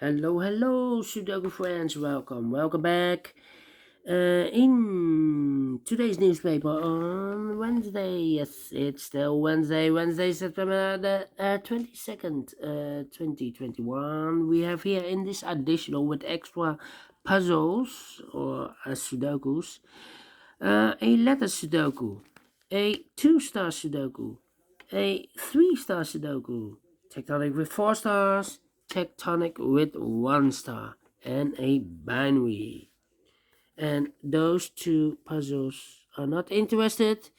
Hello, Sudoku friends. Welcome back. In today's newspaper on Wednesday, yes, it's still Wednesday, September the 22nd, 2021. We have here in this additional with extra puzzles or Sudokus, a letter Sudoku, a 2-star Sudoku, a 3-star Sudoku, tectonic with 4 stars, tectonic with 1 star, and a binary. And those two puzzles are not interested.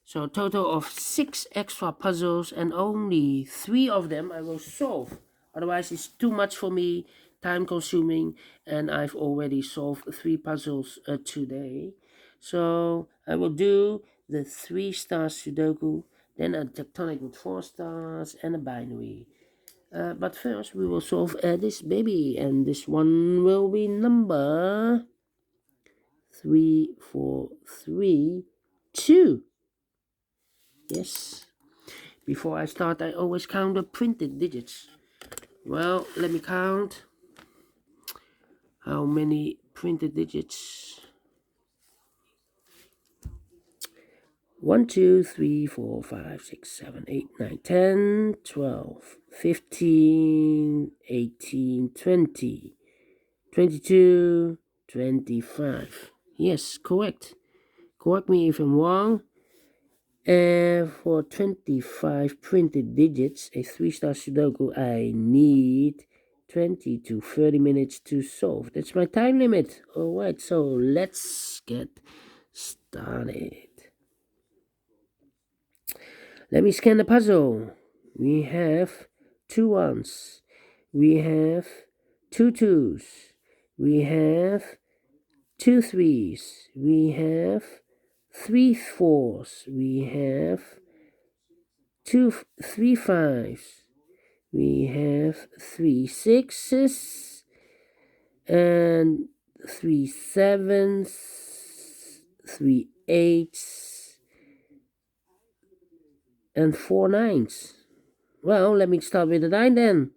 So a total of 6 extra puzzles and only 3 of them I will solve. Otherwise it's too much for me, time consuming, and I've already solved 3 puzzles today. So I will do the 3-star Sudoku, then a tectonic with 4 stars and a binary. But first we will solve this baby, and this one will be number 3432. Yes. Before I start, I always count the printed digits. Well, let me count how many printed digits. 1, 2, 3, 4, 5, 6, 7, 8, 9, 10, 12, 15, 18, 20, 22, 25. Yes, correct. Correct me if I'm wrong. For 25 printed digits, a 3-star Sudoku, I need 20 to 30 minutes to solve. That's my time limit. Alright, so let's get started. Let me scan the puzzle. We have 2 1s. We have 2 2s. We have 2 3s. We have 3 4s. We have 3 5s. We have 3 6s and 3 7s, 3 8s, and 4 9s. Well, let me start with the 9 then.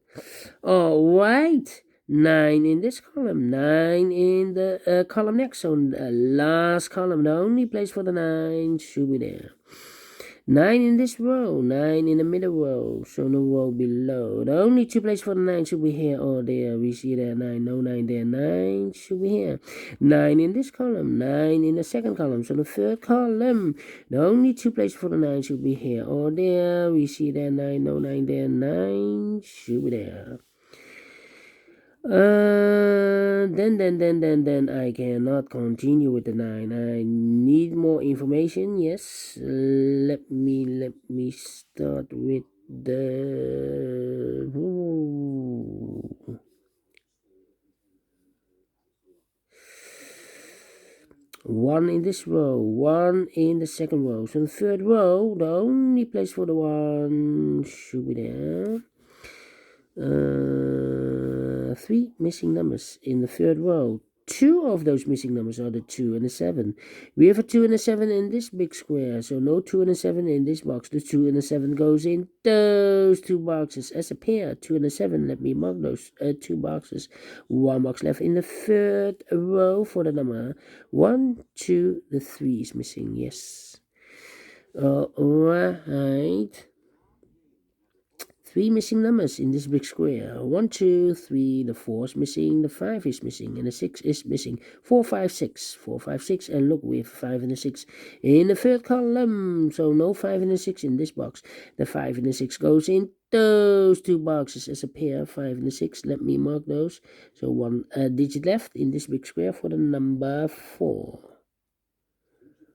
Alright, 9 in this column, 9 in the column next. So the last column, the only place for the 9 should be there. 9 in this row, 9 in the middle row, so no row below. The only 2 places for the 9 should be here or there. We see there 9, no 9 there, 9 should be here. 9 in this column, 9 in the second column, so the third column. The only 2 places for the 9 should be here or there. We see there 9, no 9 there, 9 should be there. Then I cannot continue with the 9. I need more information. Yes, let me start with the 1 in this row, 1 in the second row. So the third row, the only place for the 1 should be there. 3 missing numbers in the third row. 2 of those missing numbers are the 2 and the 7. We have a 2 and a 7 in this big square, so no 2 and a 7 in this box. The 2 and the 7 goes in those 2 boxes as a pair. 2 and a 7, let me mark those 2 boxes. 1 box left in the third row for the number 1, 2, the 3 is missing, yes. Alright. 3 missing numbers in this big square. 1, 2, 3, the 4 is missing, the 5 is missing, and the 6 is missing. 4, 5, 6. 4, 5, 6, and look, we have 5 and a 6 in the third column. So no 5 and a 6 in this box. The 5 and the 6 goes in those 2 boxes as a pair. 5 and the 6, let me mark those. So 1 digit left in this big square for the number 4.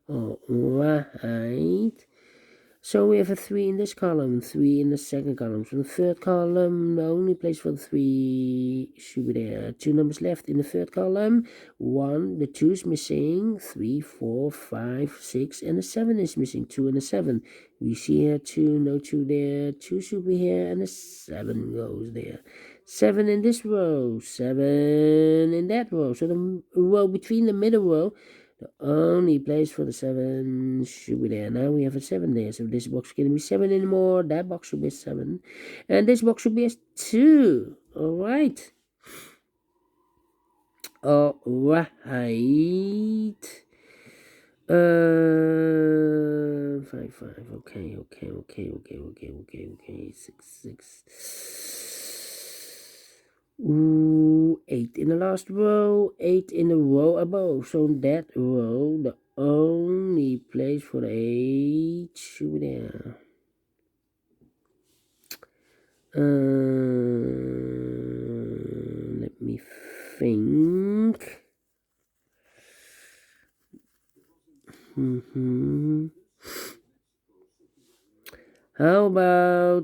Alright. So we have a 3 in this column, 3 in the second column. So the third column, the only place for the 3 should be there. 2 numbers left in the third column. 1, the 2 is missing. 3, 4, 5, 6, and the 7 is missing. 2 and the 7. We see here 2, no 2 there. 2 should be here, and the 7 goes there. 7 in this row, 7 in that row. So the row between the middle row, the only place for the 7 should be there. Now we have a 7 there. So this box can be 7 anymore. That box should be 7. And this box should be a 2. Alright. Alright. 5, 5. Okay. 6. Ooh, 8 in the last row, 8 in the row above. So that row, the only place for the 8 should be there. Let me think. How about?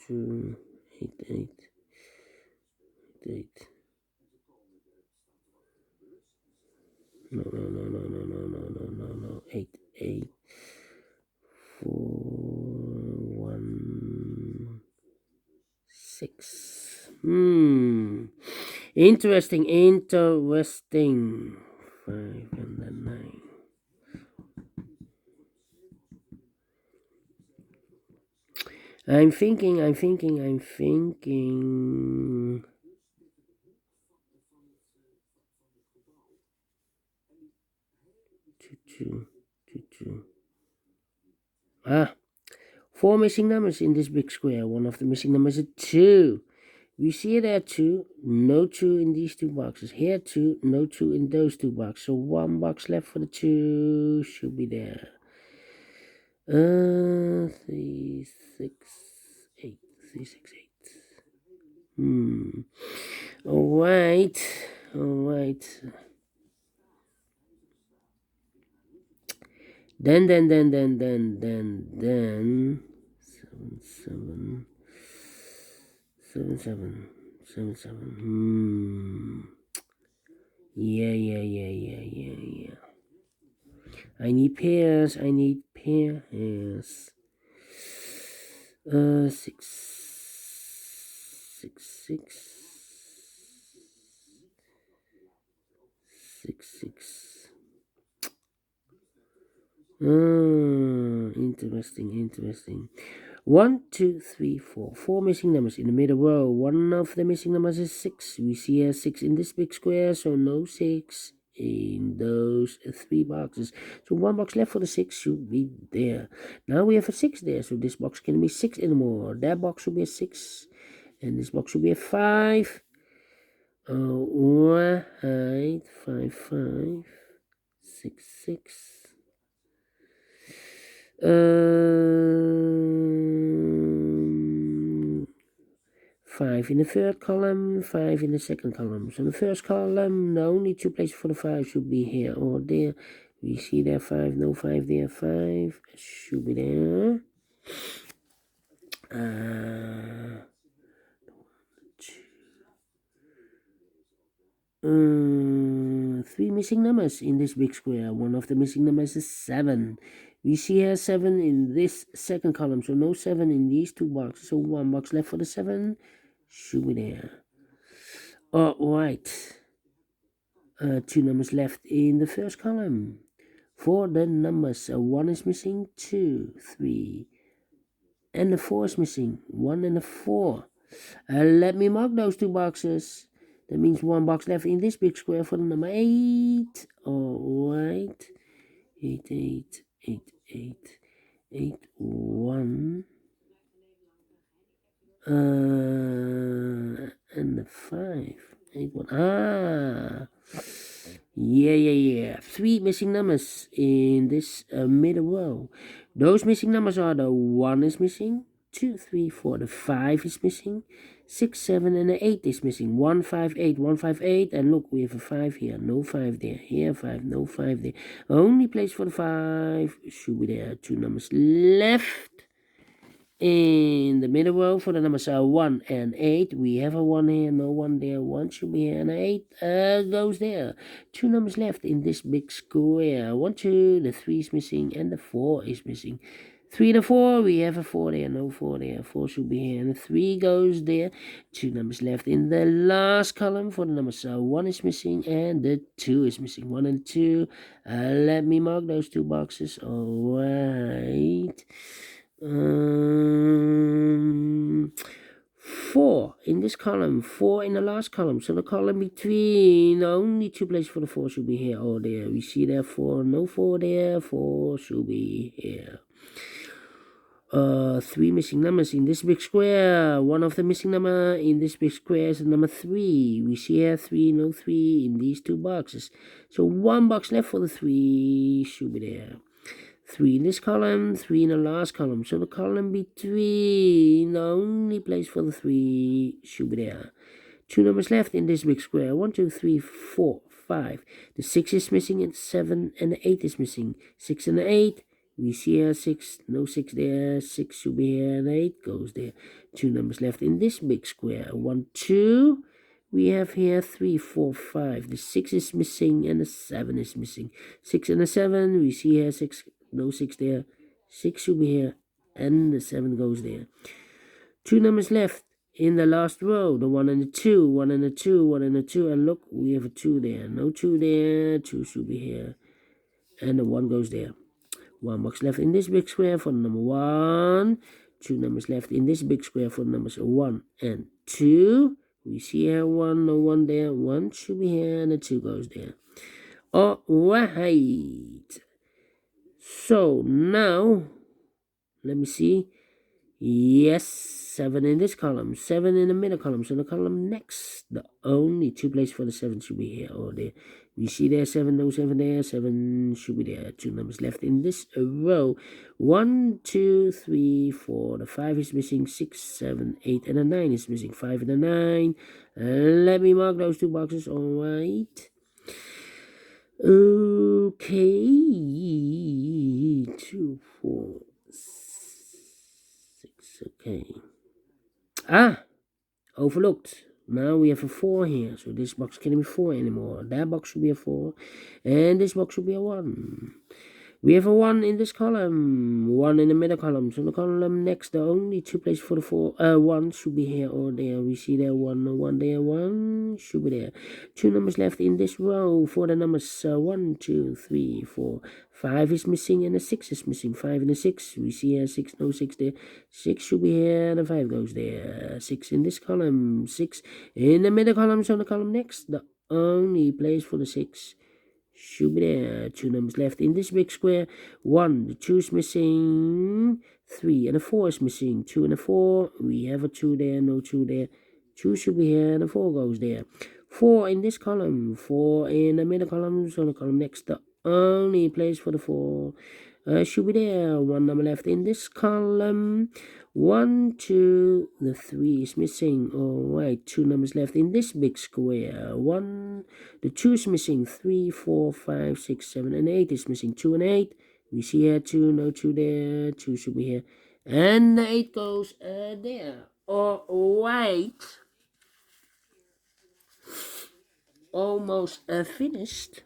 Two, 8. No. 8. 4, 1, 6. Interesting. 5 and then 9. I'm thinking. 2. Ah, 4 missing numbers in this big square. One of the missing numbers is 2. We see there 2, no 2 in these 2 boxes. Here 2, no 2 in those 2 boxes. So 1 box left for the 2 should be there. 3, 6, 8. 3, 6, 8. Alright. Then 7, 7. Yeah. I need pairs. 6. 6. Interesting. 1, 2, 3, 4. 4 missing numbers in the middle row. One of the missing numbers is 6. We see a 6 in this big square, so no 6 in those 3 boxes. So 1 box left for the 6 should be there. Now we have a 6 there, so this box can be 6 anymore. That box should be a 6, and this box should be a 5. Alright, 5, 5, 6, 6. 5 in the third column, 5 in the second column. So the first column, the only 2 places for the 5 should be here or there. We see there 5, no 5 there, 5 should be there. 3 missing numbers in this big square. One of the missing numbers is 7. We see here 7 in this second column, so no 7 in these 2 boxes. So 1 box left for the 7 should be there. Alright. 2 numbers left in the first column. For the numbers, 1 is missing, 2, 3, and the 4 is missing, 1 and a 4. Let me mark those 2 boxes. That means 1 box left in this big square for the number 8. Alright. 8, 1. And the 5. 8, 1. Yeah. 3 missing numbers in this middle row. Those missing numbers are the 1 is missing, 2, 3, 4. The 5 is missing, 6, 7, and the 8 is missing. 1, 5, 8, 1, 5, 8. And look, we have a 5 here, no 5 there. Here 5, no 5 there. Only place for the 5 should be there. 2 numbers left. In the middle row for the numbers 1 and 8, we have a 1 here, no 1 there, 1 should be here, and 8 goes there. 2 numbers left in this big square. 1, 2, the 3 is missing, and the 4 is missing. 3 and a 4, we have a 4 there, no 4 there, 4 should be here, and a 3 goes there. 2 numbers left in the last column for the numbers, so 1 is missing and the 2 is missing, 1 and 2. Let me mark those 2 boxes, alright. 4 in this column, 4 in the last column, so the column between, only 2 places for the 4 should be here or there. We see there 4, no 4 there, 4 should be here. 3 missing numbers in this big square. One of the missing number in this big square is number 3. We see here 3, no 3 in these 2 boxes. So 1 box left for the 3 should be there. 3 in this column, 3 in the last column. So the column between, the only place for the 3 should be there. 2 numbers left in this big square. 1, 2, 3, 4, 5. The 6 is missing and 7 and the 8 is missing. 6 and the 8. We see here 6, no 6 there, 6 should be here, and 8 goes there. 2 numbers left in this big square. 1, 2, we have here 3, 4, 5. The 6 is missing and the 7 is missing. 6 and the 7, we see here 6, no 6 there, 6 should be here, and the 7 goes there. 2 numbers left in the last row, the 1 and the 2, 1 and the 2, 1 and the 2, and look, we have a 2 there, no 2 there, 2 should be here, and the 1 goes there. 1 box left in this big square for the number 1. 2 numbers left in this big square for the numbers 1 and 2. We see here 1, no 1 there. 1 should be here and the 2 goes there. Alright. So now, let me see. Yes, 7 in this column, 7 in the middle column. So the column next, the only 2 places for the 7 should be here or there. We see there 7, no 7 there, 7 should be there. 2 numbers left in this row. 1, 2, 3, 4. The 5 is missing, 6, 7, 8, and the 9 is missing. 5 and the 9. Let me mark those 2 boxes. Alright. Okay. 2, 4, 6. Okay. Overlooked. Now we have a 4 here, so this box can't be 4 anymore. That box should be a 4, and this box should be a 1. We have a 1 in this column, 1 in the middle column. So the column next, the only 2 places for the 1 should be here or there. We see there 1, 1 there, 1 should be there. 2 numbers left in this row for the numbers 1, 2, 3, 4. 5 is missing and the 6 is missing. 5 and the 6. We see here 6, no 6 there. 6 should be here and the 5 goes there. 6 in this column, 6 in the middle column. So the column next, the only place for the 6 should be there. 2 numbers left in this big square. 1, the 2 is missing. 3 and the 4 is missing. 2 and the 4. We have a 2 there, no 2 there. 2 should be here and the 4 goes there. 4 in this column. 4 in the middle column. So the column next, the only place for the 4 should be there. 1 number left in this column. 1, 2, the 3 is missing. Alright, 2 numbers left in this big square. 1, the 2 is missing. 3, 4, 5, 6, 7, and 8 is missing. 2 and 8. We see here 2, no 2 there. 2 should be here. And the 8 goes there. Alright. Almost finished.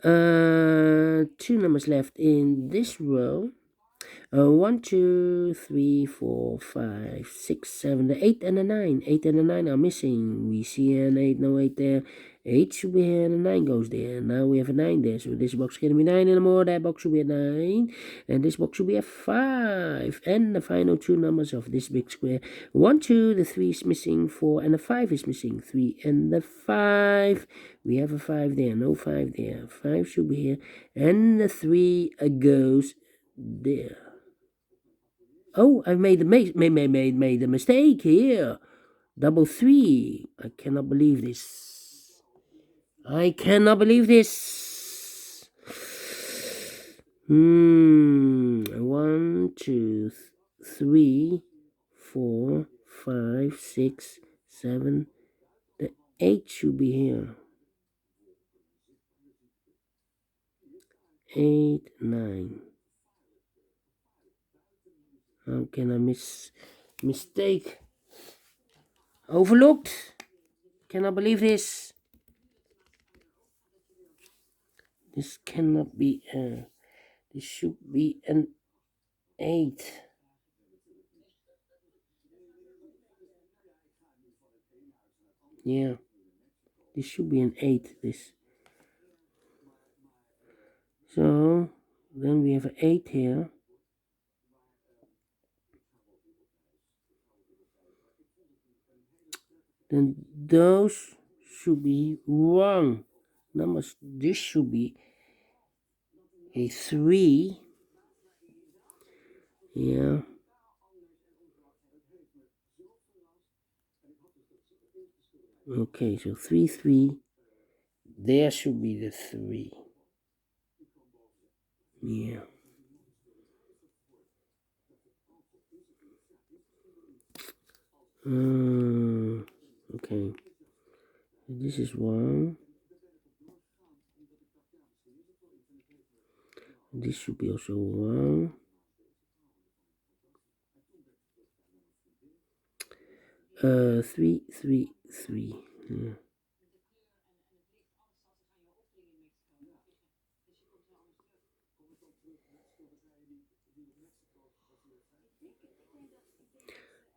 2 numbers left in this row. 1, 2, 3, 4, 5, 6, 7, the 8 and the 9. 8 and the 9 are missing. We see an 8, no 8 there. 8 should be here and the 9 goes there. Now we have a 9 there. So this box can't be 9 anymore. That box should be a 9. And this box should be a 5. And the final 2 numbers of this big square. 1, 2, the 3 is missing. 4 and the 5 is missing. 3 and the 5. We have a 5 there. No 5 there. 5 should be here. And the 3 goes there. Oh, I've made a mistake here. Double 3. I cannot believe this. I cannot believe this. 1, 2, 3, 4, 5, 6, 7. The 8 should be here. 8, 9. How can I mistake? Overlooked. Cannot believe this. This cannot be. This should be an 8. Yeah, this should be an 8. This. So then we have an 8 here. Then those should be wrong numbers. This should be a 3. Yeah. Okay, so 3, 3. There should be the 3. Yeah. Okay. This is 1. This should be also 1. Three, 3, 3. Yeah.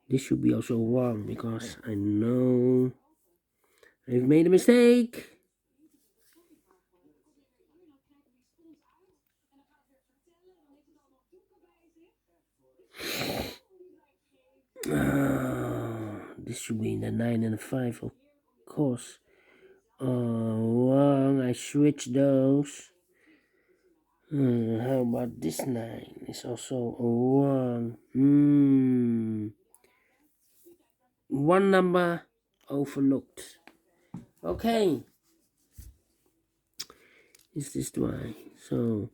This should be also 1 because I know I've made a mistake. This should be the 9 and the 5, of course. Wrong. I switched those. How about this 9? It's also a 1. One number overlooked. Okay. Is this why? So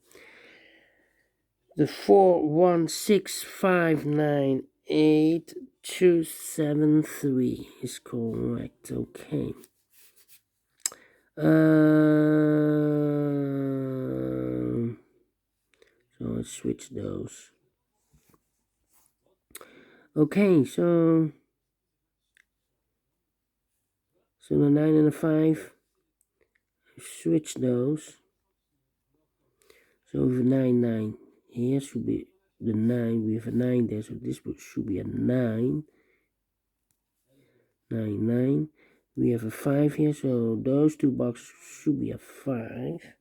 the 416598273 is correct. Okay. So let's switch those. Okay, so the 9 and the 5, switch those. So we have 9, 9. Here should be the 9. We have a 9 there, so this should be a 9. 9, 9. We have a 5 here, so those two boxes should be a 5.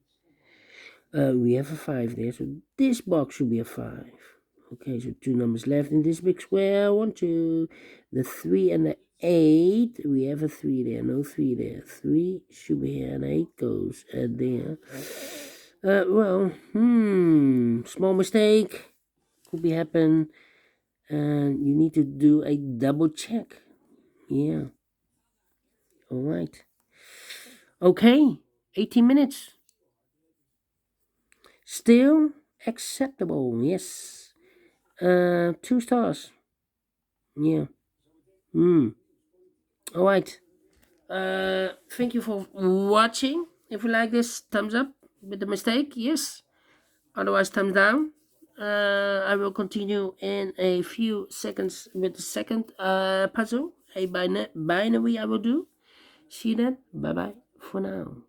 We have a 5 there, so this box should be a 5. Okay, so 2 numbers left in this big square. 1, 2. The 3 and the 8. We have a 3 there, no 3 there. 3 should be here, and 8 goes there. Well, small mistake. Could be happen. And you need to do a double check. Yeah. Alright. Okay. 18 minutes. Still acceptable. Yes. 2 stars. Yeah. Alright. Thank you for watching. If you like this, thumbs up. With the mistake, yes. Otherwise, thumbs down. I will continue in a few seconds with the second puzzle. A binary I will do. See you then. Bye bye for now.